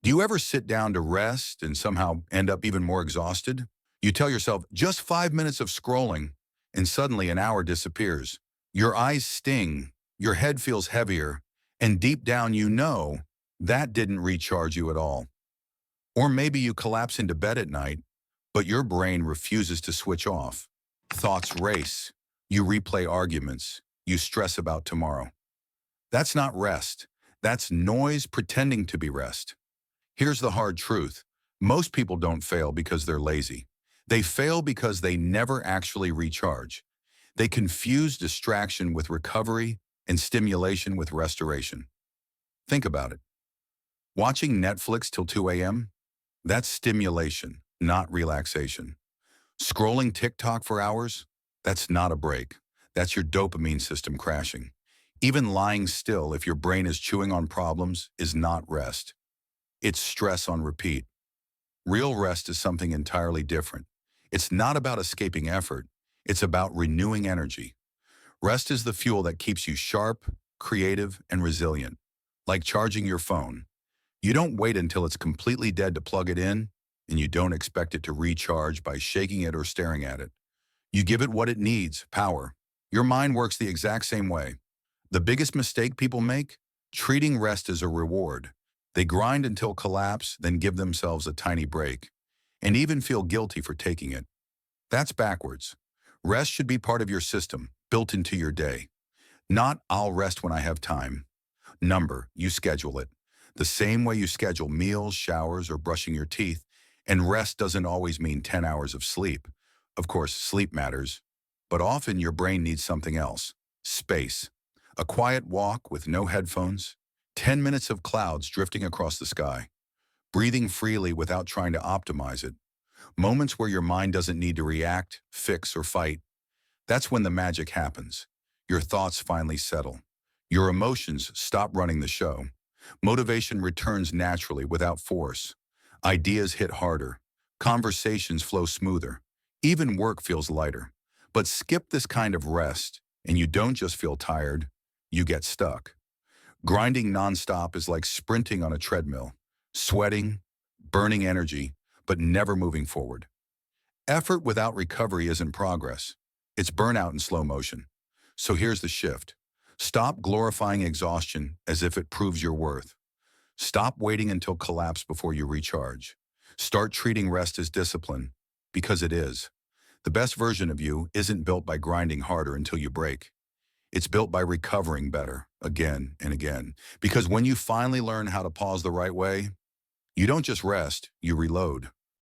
Do you ever sit down to rest and somehow end up even more exhausted? You tell yourself, just 5 minutes of scrolling, and suddenly an hour disappears. Your eyes sting, your head feels heavier, and deep down you know that didn't recharge you at all. Or maybe you collapse into bed at night, but your brain refuses to switch off. Thoughts race. You replay arguments. You stress about tomorrow. That's not rest. That's noise pretending to be rest. Here's the hard truth. Most people don't fail because they're lazy. They fail because they never actually recharge. They confuse distraction with recovery and stimulation with restoration. Think about it. Watching Netflix till 2 a.m.? That's stimulation, not relaxation. Scrolling TikTok for hours? That's not a break. That's your dopamine system crashing. Even lying still if your brain is chewing on problems is not rest. It's stress on repeat. Real rest is something entirely different. It's not about escaping effort. It's about renewing energy. Rest is the fuel that keeps you sharp, creative, and resilient. Like charging your phone. You don't wait until it's completely dead to plug it in, and you don't expect it to recharge by shaking it or staring at it. You give it what it needs, power. Your mind works the exact same way. The biggest mistake people make? Treating rest as a reward. They grind until collapse, then give themselves a tiny break, and even feel guilty for taking it. That's backwards. Rest should be part of your system, built into your day. Not, I'll rest when I have time. You schedule it. The same way you schedule meals, showers, or brushing your teeth, and rest doesn't always mean 10 hours of sleep. Of course, sleep matters, but often your brain needs something else. Space. A quiet walk with no headphones, 10 minutes of clouds drifting across the sky, breathing freely without trying to optimize it, moments where your mind doesn't need to react, fix, or fight. That's when the magic happens. Your thoughts finally settle. Your emotions stop running the show. Motivation returns naturally without force. Ideas hit harder. Conversations flow smoother. Even work feels lighter. But skip this kind of rest, and you don't just feel tired, you get stuck. Grinding nonstop is like sprinting on a treadmill, sweating, burning energy, but never moving forward. Effort without recovery isn't progress. It's burnout in slow motion. So here's the shift. Stop glorifying exhaustion as if it proves your worth. Stop waiting until collapse before you recharge. Start treating rest as discipline, because it is. The best version of you isn't built by grinding harder until you break. It's built by recovering better, again and again. Because when you finally learn how to pause the right way, you don't just rest, you reload.